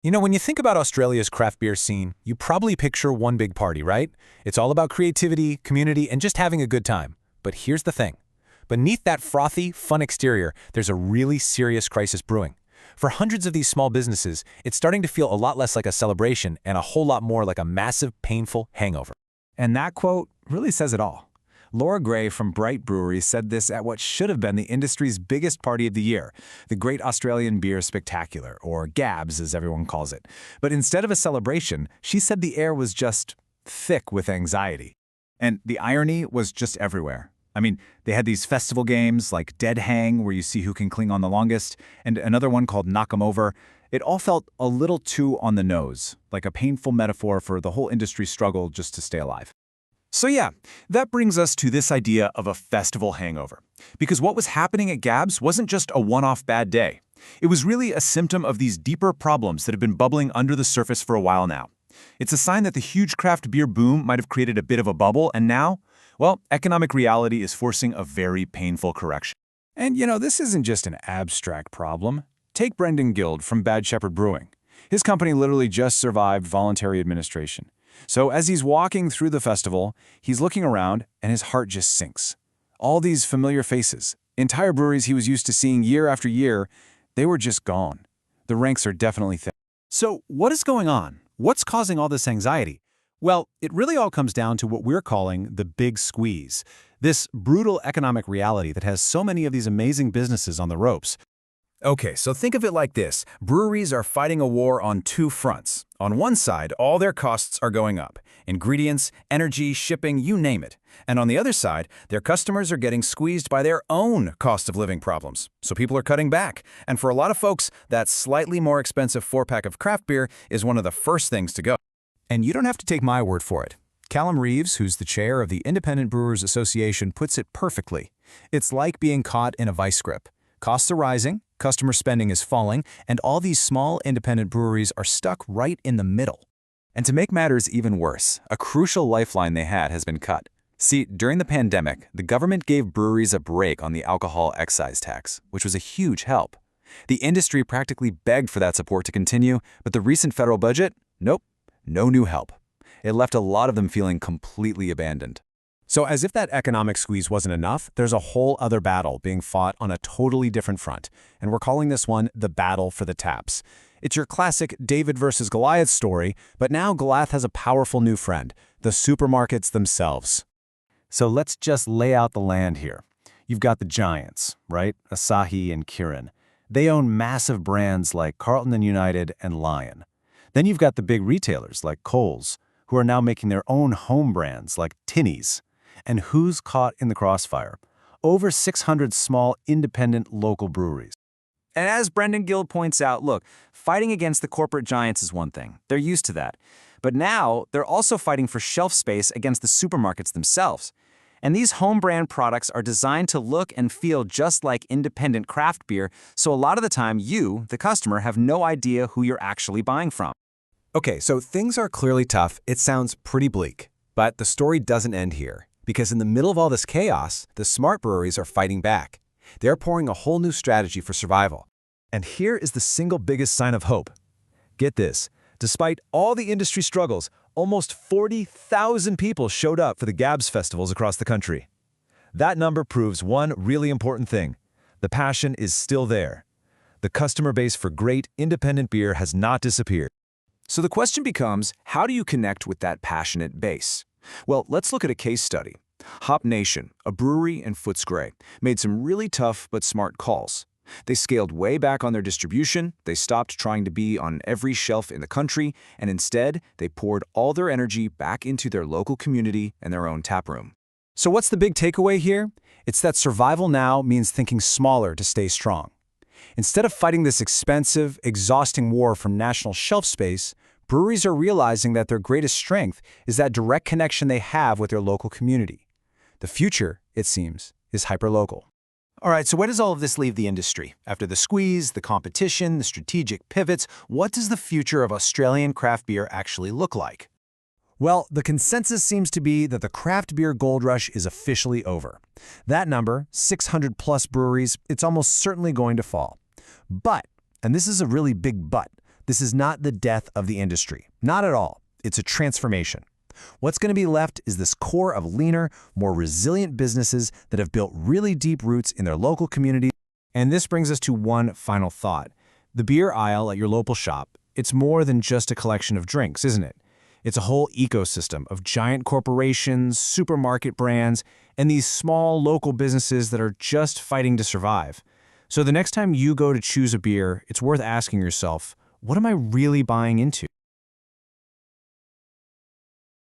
You know, when you think about Australia's craft beer scene, you probably picture one big party, right? It's all about creativity, community, and just having a good time. But here's the thing. Beneath that frothy, fun exterior, there's a really serious crisis brewing. For hundreds of these small businesses, it's starting to feel a lot less like a celebration and a whole lot more like a massive, painful hangover. And that quote really says it all. Laura Gray from Bright Brewery said this at what should have been the industry's biggest party of the year, the Great Australian Beer Spectacular, or GABS as everyone calls it. But instead of a celebration, she said the air was just thick with anxiety. And the irony was just everywhere. I mean, they had these festival games like Dead Hang, where you see who can cling on the longest, and another one called Knock 'em Over. It all felt a little too on the nose, like a painful metaphor for the whole industry's struggle just to stay alive. So yeah, that brings us to this idea of a festival hangover. Because what was happening at GABS wasn't just a one-off bad day. It was really a symptom of these deeper problems that have been bubbling under the surface for a while now. It's a sign that the huge craft beer boom might have created a bit of a bubble, and now, well, economic reality is forcing a very painful correction. And you know, this isn't just an abstract problem. Take Brendan Guild from Bad Shepherd Brewing. His company literally just survived voluntary administration. So as he's walking through the festival, he's looking around and his heart just sinks. All these familiar faces, entire breweries he was used to seeing year after year, they were just gone. The ranks are definitely thin. So what is going on? What's causing all this anxiety? Well, it really all comes down to what we're calling the big squeeze, this brutal economic reality that has so many of these amazing businesses on the ropes. Okay, so think of it like this. Breweries are fighting a war on two fronts. On one side, all their costs are going up. Ingredients, energy, shipping, you name it. And on the other side, their customers are getting squeezed by their own cost of living problems. So people are cutting back. And for a lot of folks, that slightly more expensive 4-pack of craft beer is one of the first things to go. And you don't have to take my word for it. Callum Reeves, who's the chair of the Independent Brewers Association, puts it perfectly. It's like being caught in a vice grip. Costs are rising, customer spending is falling, and all these small independent breweries are stuck right in the middle. And to make matters even worse, a crucial lifeline they had has been cut. See, during the pandemic, the government gave breweries a break on the alcohol excise tax, which was a huge help. The industry practically begged for that support to continue, but the recent federal budget? Nope, no new help. It left a lot of them feeling completely abandoned. So as if that economic squeeze wasn't enough, there's a whole other battle being fought on a totally different front, and we're calling this one the battle for the taps. It's your classic David versus Goliath story, but now Goliath has a powerful new friend, the supermarkets themselves. So let's just lay out the land here. You've got the giants, right? Asahi and Kirin. They own massive brands like Carlton and United and Lion. Then you've got the big retailers like Kohl's, who are now making their own home brands like Tinnies. And who's caught in the crossfire? Over 600 small, independent local breweries. And as Brendan Guild points out, look, fighting against the corporate giants is one thing. They're used to that. But now, they're also fighting for shelf space against the supermarkets themselves. And these home brand products are designed to look and feel just like independent craft beer, so a lot of the time you, the customer, have no idea who you're actually buying from. Okay, so things are clearly tough. It sounds pretty bleak. But the story doesn't end here. Because in the middle of all this chaos, the smart breweries are fighting back. They're pouring a whole new strategy for survival. And here is the single biggest sign of hope. Get this, despite all the industry struggles, almost 40,000 people showed up for the GABS festivals across the country. That number proves one really important thing. The passion is still there. The customer base for great independent beer has not disappeared. So the question becomes, how do you connect with that passionate base? Well, let's look at a case study. Hop Nation, a brewery in Footscray, made some really tough but smart calls. They scaled way back on their distribution, they stopped trying to be on every shelf in the country, and instead, they poured all their energy back into their local community and their own taproom. So what's the big takeaway here? It's that survival now means thinking smaller to stay strong. Instead of fighting this expensive, exhausting war for national shelf space, breweries are realizing that their greatest strength is that direct connection they have with their local community. The future, it seems, is hyperlocal. All right, so where does all of this leave the industry? After the squeeze, the competition, the strategic pivots, what does the future of Australian craft beer actually look like? Well, the consensus seems to be that the craft beer gold rush is officially over. That number, 600+ breweries, it's almost certainly going to fall. But, and this is a really big but, This is not the death of the industry. Not at all. It's a transformation. What's going to be left is this core of leaner, more resilient businesses that have built really deep roots in their local communities. And this brings us to one final thought. The beer aisle at your local shop, it's more than just a collection of drinks, isn't it? It's a whole ecosystem of giant corporations, supermarket brands, and these small local businesses that are just fighting to survive. So the next time you go to choose a beer, it's worth asking yourself, what am I really buying into?